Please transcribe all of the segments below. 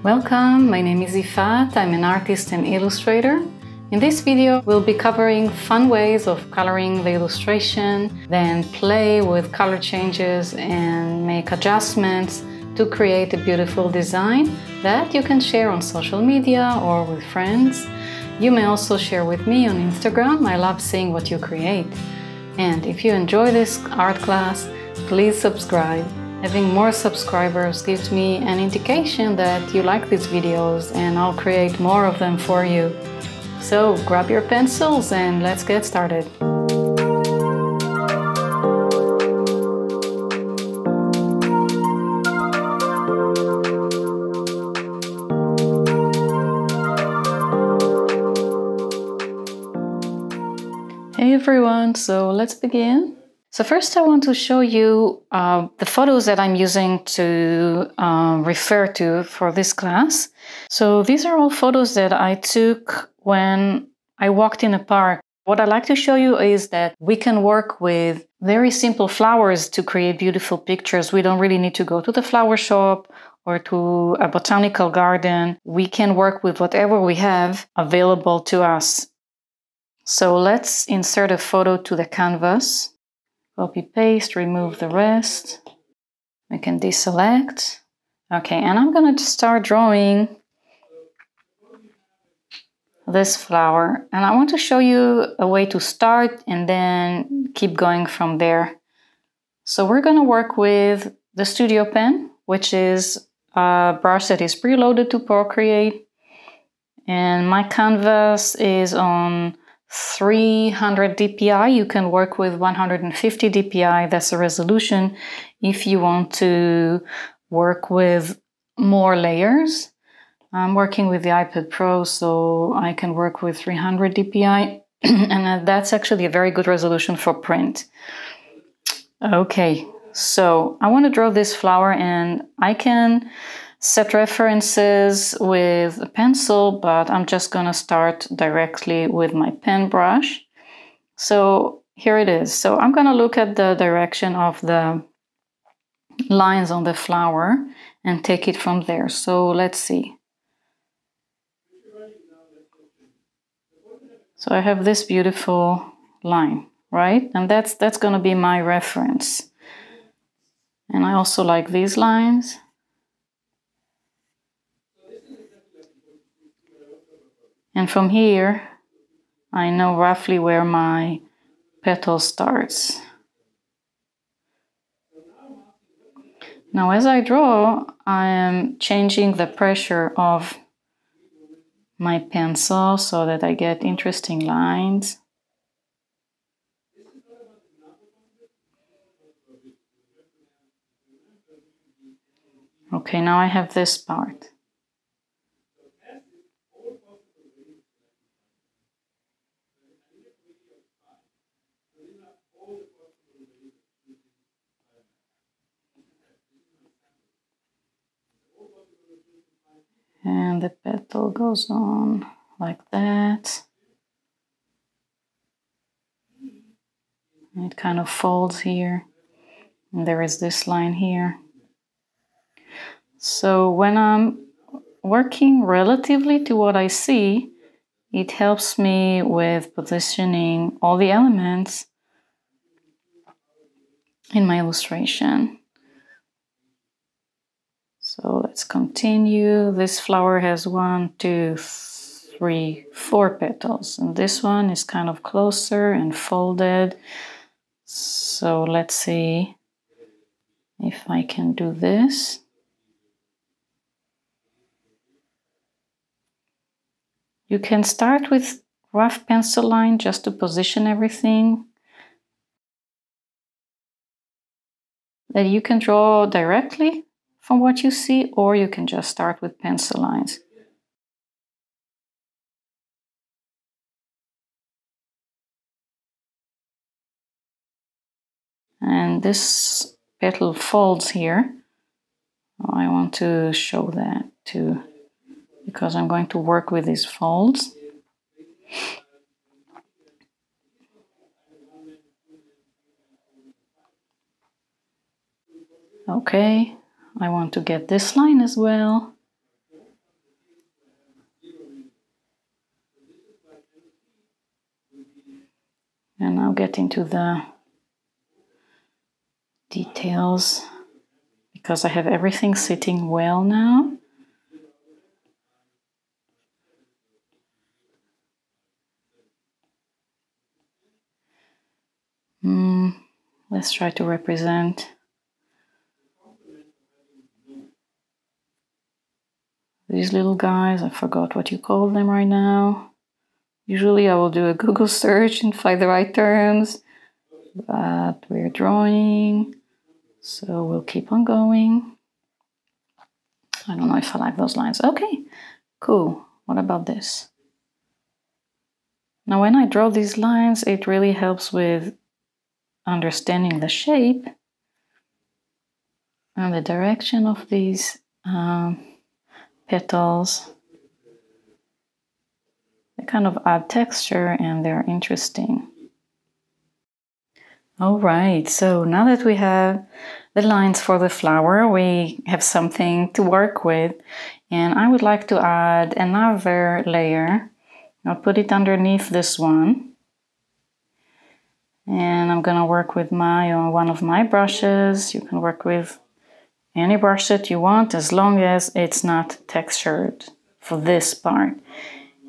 Welcome, my name is Ifat, I'm an artist and illustrator. In this video, we'll be covering fun ways of coloring the illustration, then play with color changes and make adjustments to create a beautiful design that you can share on social media or with friends. You may also share with me on Instagram. I love seeing what you create. And if you enjoy this art class, please subscribe. Having more subscribers gives me an indication that you like these videos and I'll create more of them for you. So grab your pencils and let's get started. Hey everyone, so let's begin. So first I want to show you the photos that I'm using to refer to for this class. So these are all photos that I took when I walked in a park. What I'd like to show you is that we can work with very simple flowers to create beautiful pictures. We don't really need to go to the flower shop or to a botanical garden. We can work with whatever we have available to us. So let's insert a photo to the canvas. Copy, paste, remove the rest. We can deselect. Okay, and I'm going to start drawing this flower. And I want to show you a way to start and then keep going from there. So we're going to work with the Studio Pen, which is a brush that is preloaded to Procreate. And my canvas is on 300 dpi. You can work with 150 dpi. That's the resolution if you want to work with more layers. I'm working with the iPad Pro, so I can work with 300 dpi and that's actually a very good resolution for print. Okay, so I want to draw this flower and I can set references with a pencil, but I'm just going to start directly with my pen brush. So here it is. So I'm going to look at the direction of the lines on the flower and take it from there. So let's see. So I have this beautiful line, right? And that's going to be my reference. And I also like these lines. And from here, I know roughly where my petal starts. Now, as I draw, I am changing the pressure of my pencil so that I get interesting lines. Okay, now I have this part. And the petal goes on like that. It kind of folds here. And there is this line here. So when I'm working relatively to what I see, it helps me with positioning all the elements in my illustration. So let's continue. This flower has 1, 2, 3, 4 petals, and this one is kind of closer and folded. So let's see if I can do this. You can start with rough pencil line just to position everything. That you can draw directly from what you see, or you can just start with pencil lines. And this petal folds here. I want to show that too, because I'm going to work with these folds. Okay, I want to get this line as well. And I'll get into the details because I have everything sitting well now. Let's try to represent these little guys. I forgot what you call them right now. Usually I will do a Google search and find the right terms, but we're drawing, so we'll keep on going. I don't know if I like those lines. Okay, cool. What about this? Now when I draw these lines, it really helps with understanding the shape and the direction of these petals. They kind of add texture and they're interesting. All right, so now that we have the lines for the flower, we have something to work with. And I would like to add another layer. I'll put it underneath this one. And I'm gonna work with one of my brushes. You can work with any brush that you want as long as it's not textured for this part.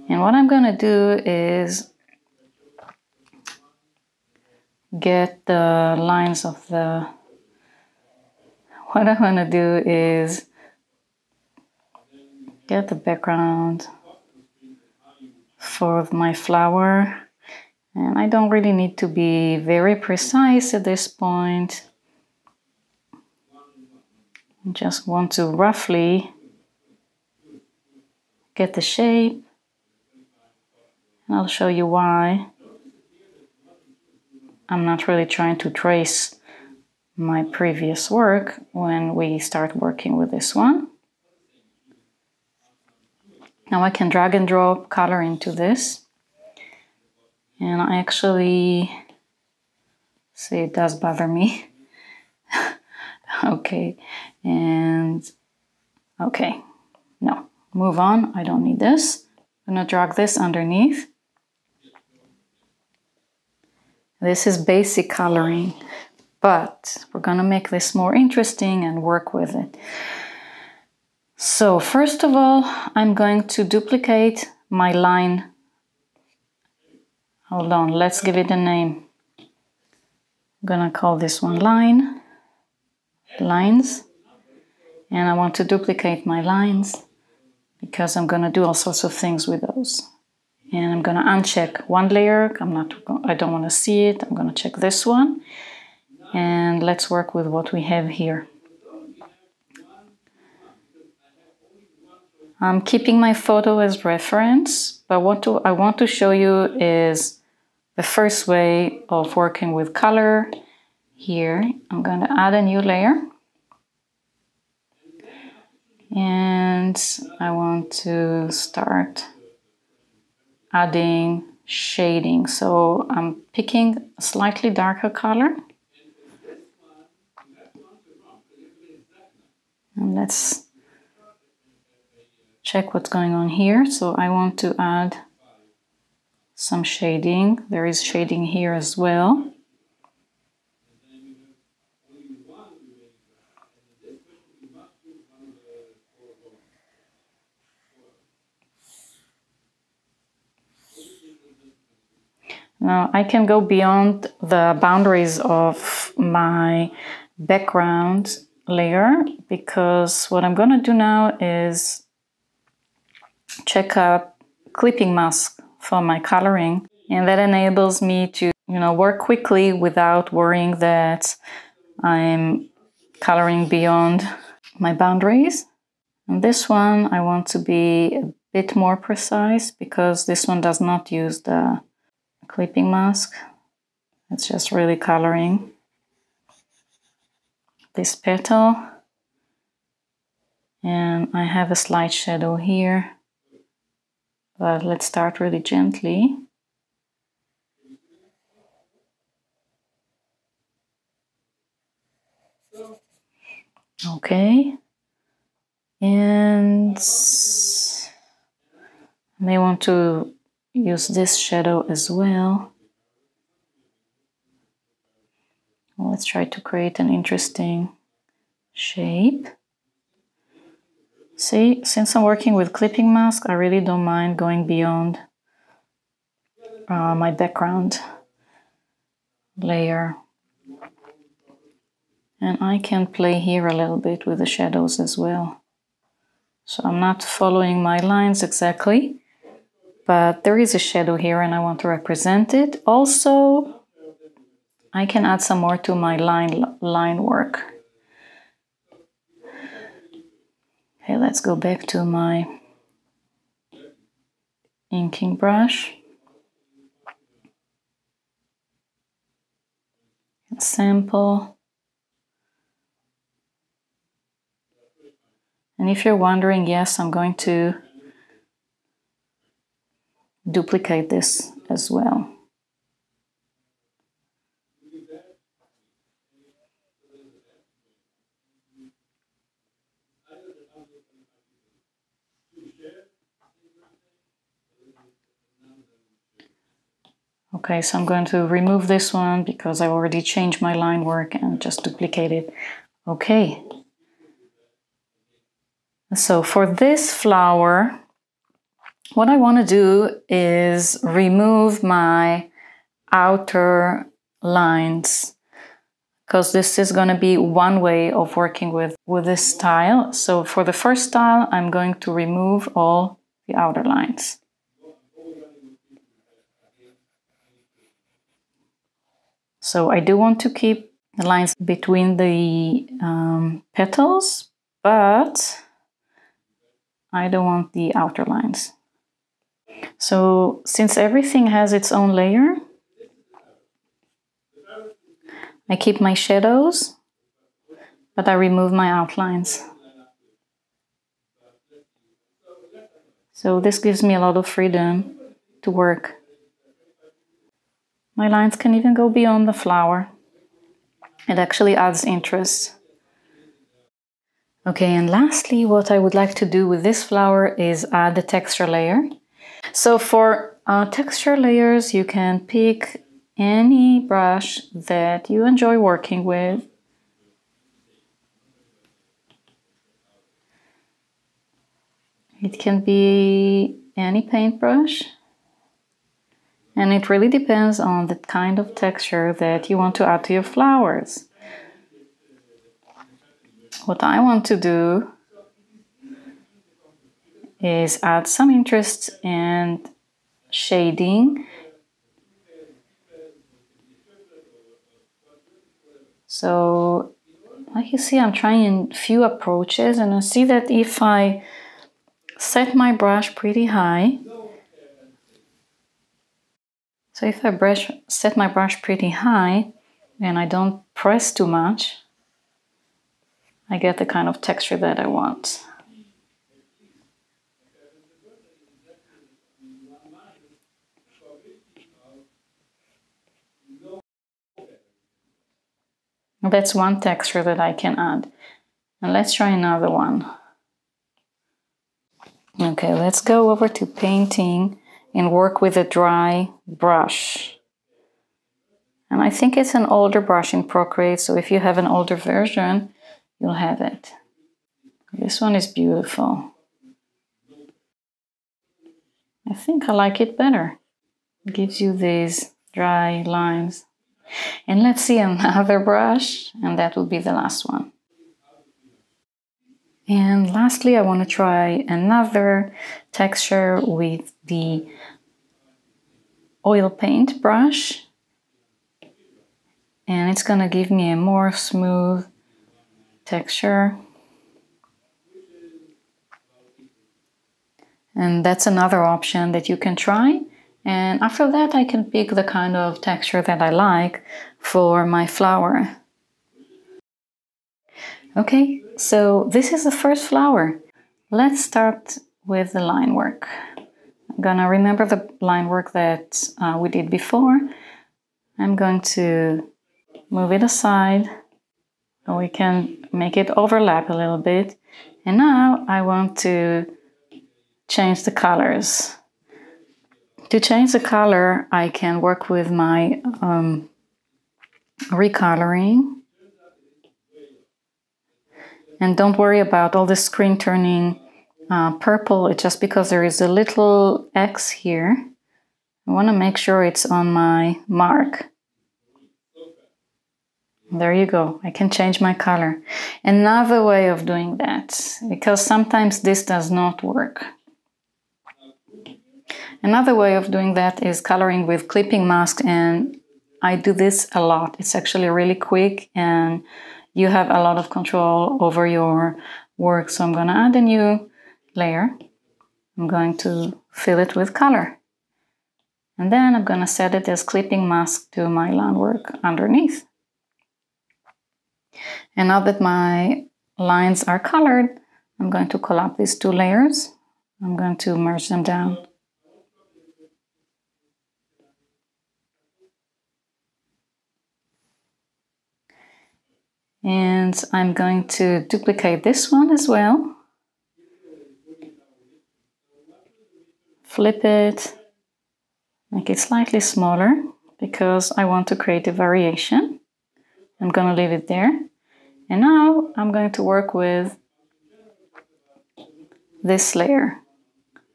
And what I'm gonna do is get the lines of what I want to do is get the background for my flower. And I don't really need to be very precise at this point. I just want to roughly get the shape. And I'll show you why. I'm not really trying to trace my previous work when we start working with this one. Now I can drag and drop color into this. And I actually, see, it does bother me. Okay, and okay, no, move on, I don't need this. I'm gonna drag this underneath. This is basic coloring, but we're gonna make this more interesting and work with it. So first of all, I'm going to duplicate my line. Hold on, let's give it a name. I'm gonna call this one lines. And I want to duplicate my lines because I'm gonna do all sorts of things with those. And I'm gonna uncheck one layer. I don't wanna see it. I'm gonna check this one. And let's work with what we have here. I'm keeping my photo as reference, but what I want to show you is the first way of working with color. Here, I'm gonna add a new layer. And I want to start adding shading. So I'm picking a slightly darker color. And let's check what's going on here. So I want to add some shading. There is shading here as well. Now I can go beyond the boundaries of my background layer because what I'm going to do now is check out clipping mask for my coloring, and that enables me to work quickly without worrying that I'm coloring beyond my boundaries. And this one I want to be a bit more precise because this one does not use the clipping mask. It's just really coloring this petal. And I have a slight shadow here, but let's start really gently. Okay, and I may want to use this shadow as well. Let's try to create an interesting shape. See, since I'm working with clipping mask, I really don't mind going beyond my background layer. And I can play here a little bit with the shadows as well. So I'm not following my lines exactly, but there is a shadow here and I want to represent it. Also, I can add some more to my line work. Okay, let's go back to my inking brush. Sample. And if you're wondering, yes, I'm going to duplicate this as well. Okay, so I'm going to remove this one because I already changed my line work and just duplicate it. Okay. So for this flower, what I want to do is remove my outer lines because this is going to be one way of working with this style. So for the first style, I'm going to remove all the outer lines. So I do want to keep the lines between the petals, but I don't want the outer lines. So since everything has its own layer, I keep my shadows, but I remove my outlines. So this gives me a lot of freedom to work. My lines can even go beyond the flower. It actually adds interest. Okay, and lastly, what I would like to do with this flower is add the texture layer. So for texture layers, you can pick any brush that you enjoy working with. It can be any paintbrush. And it really depends on the kind of texture that you want to add to your flowers. What I want to do is add some interest and shading. So, like you see, I'm trying a few approaches, and I see that if I set my brush pretty high, so if I set my brush pretty high and I don't press too much, I get the kind of texture that I want. That's one texture that I can add. And let's try another one. Okay, let's go over to painting and work with a dry brush. And I think it's an older brush in Procreate, so if you have an older version, you'll have it. This one is beautiful. I think I like it better. It gives you these dry lines. And let's see another brush, and that will be the last one. And lastly, I want to try another texture with the oil paint brush. And it's going to give me a more smooth texture. And that's another option that you can try. And after that, I can pick the kind of texture that I like for my flower. Okay, so this is the first flower. Let's start with the line work. I'm gonna remember the line work that we did before. I'm going to move it aside so we can make it overlap a little bit. And now I want to change the colors. To change the color, I can work with my recoloring. And don't worry about all the screen turning purple. It's just because there is a little X here. I want to make sure it's on my mark. There you go. I can change my color. Another way of doing that, because sometimes this does not work. Another way of doing that is coloring with clipping mask, and I do this a lot. It's actually really quick and you have a lot of control over your work. So I'm going to add a new layer. I'm going to fill it with color. And then I'm going to set it as clipping mask to my line work underneath. And now that my lines are colored, I'm going to collapse these two layers. I'm going to merge them down. And I'm going to duplicate this one as well. Flip it, make it slightly smaller because I want to create a variation. I'm going to leave it there. And now I'm going to work with this layer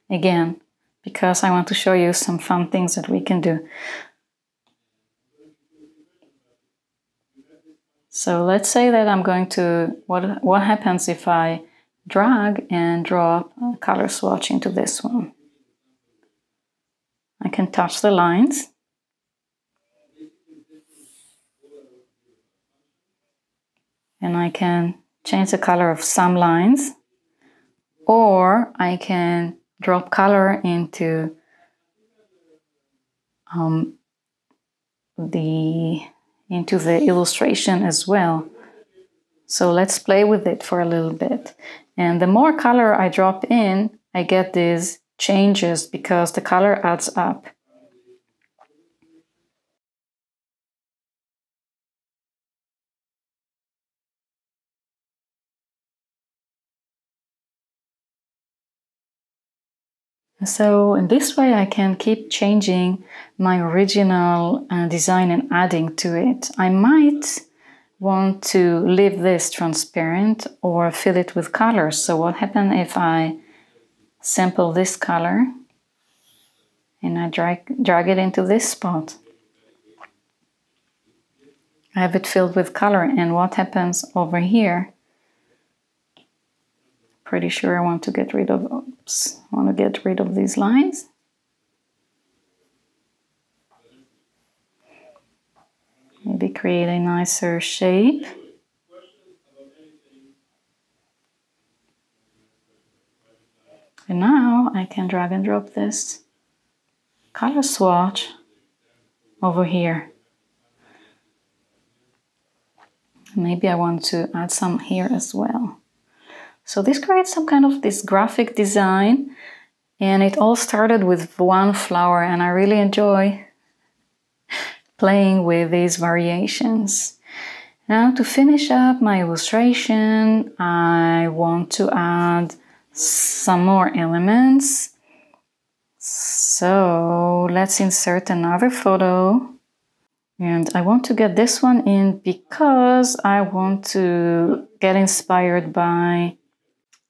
again, because I want to show you some fun things that we can do. So let's say that I'm going to, what happens if I drag and drop a color swatch into this one? I can touch the lines. And I can change the color of some lines, or I can drop color into the illustration as well. So let's play with it for a little bit. And the more color I drop in, I get these changes because the color adds up. So in this way I can keep changing my original design and adding to it. I might want to leave this transparent or fill it with colors. So what happens if I sample this color and I drag it into this spot? I have it filled with color, and what happens over here? Pretty sure I want to get rid of, these lines. Maybe create a nicer shape. And now I can drag and drop this color swatch over here. Maybe I want to add some here as well. So this creates some kind of this graphic design, and it all started with one flower, and I really enjoy playing with these variations. Now to finish up my illustration, I want to add some more elements. So let's insert another photo. And I want to get this one in because I want to get inspired by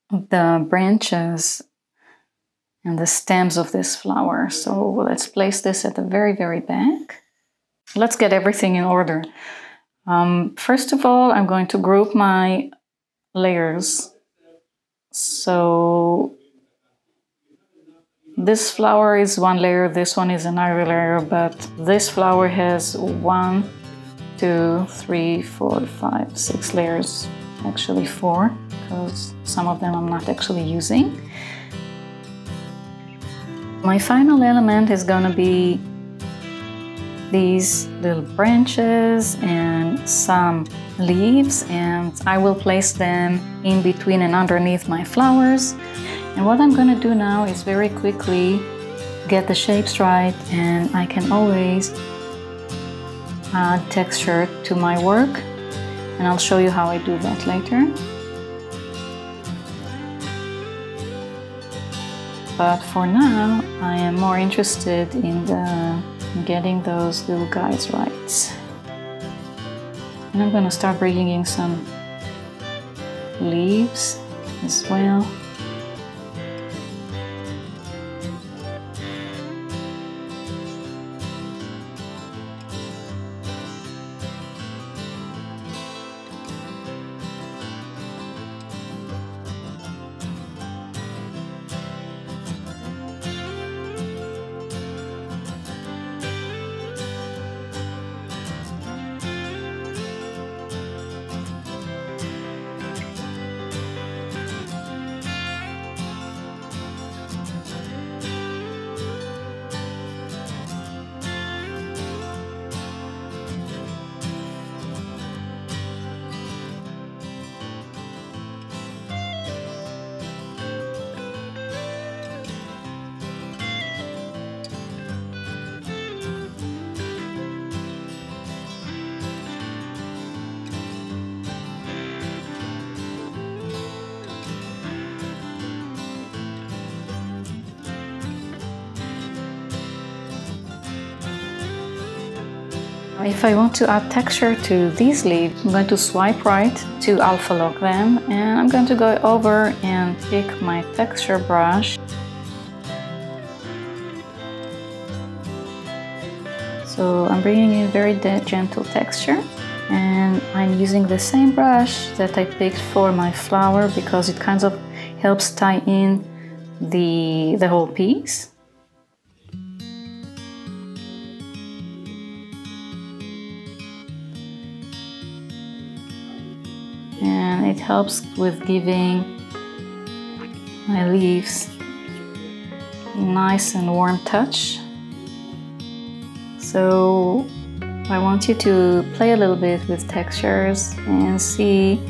the branches and the stems of this flower. So let's place this at the very, very back. Let's get everything in order. First of all, I'm going to group my layers. So this flower is one layer, this one is another layer, but this flower has 1, 2, 3, 4, 5, 6 layers. Actually 4, because some of them I'm not actually using. My final element is going to be these little branches and some leaves, and I will place them in between and underneath my flowers. And what I'm going to do now is very quickly get the shapes right, and I can always add texture to my work, and I'll show you how I do that later. But for now, I am more interested in getting those little guys right. And I'm going to start bringing in some leaves as well. If I want to add texture to these leaves, I'm going to swipe right to alpha lock them, and I'm going to go over and pick my texture brush. So I'm bringing in very gentle texture, and I'm using the same brush that I picked for my flower because it kind of helps tie in the whole piece. And it helps with giving my leaves a nice and warm touch. So I want you to play a little bit with textures and see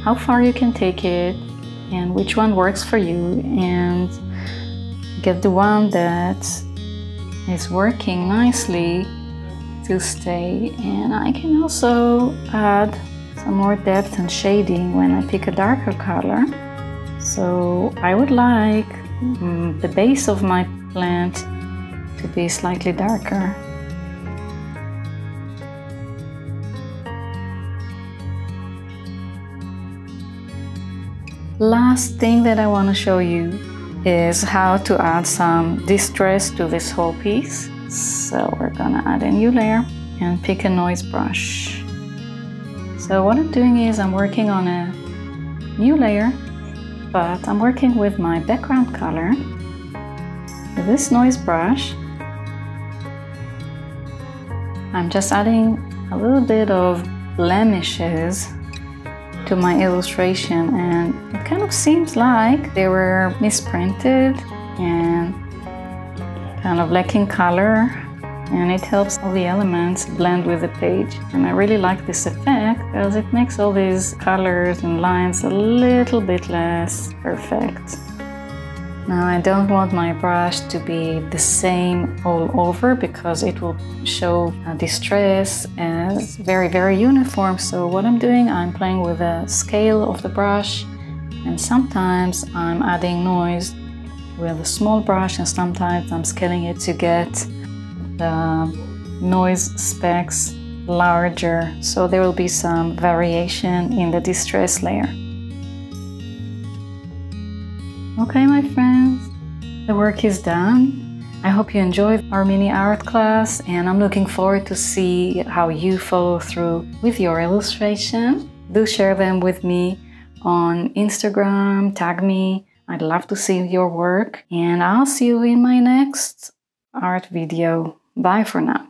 how far you can take it and which one works for you, and get the one that is working nicely to stay. And I can also add some more depth and shading when I pick a darker color. So I would like the base of my plant to be slightly darker. Last thing that I want to show you is how to add some distress to this whole piece. So we're gonna add a new layer and pick a noise brush. So what I'm doing is I'm working on a new layer, but I'm working with my background color. With this noise brush, I'm just adding a little bit of blemishes to my illustration, and it kind of seems like they were misprinted and kind of lacking color, and it helps all the elements blend with the page. And I really like this effect because it makes all these colors and lines a little bit less perfect. Now I don't want my brush to be the same all over because it will show distress as very uniform. So what I'm doing, I'm playing with the scale of the brush, and sometimes I'm adding noise with a small brush, and sometimes I'm scaling it to get the noise specks larger, so there will be some variation in the distress layer. Okay, my friends, the work is done. I hope you enjoyed our mini art class, and I'm looking forward to see how you follow through with your illustration. Do share them with me on Instagram, tag me. I'd love to see your work, and I'll see you in my next art video. Bye for now.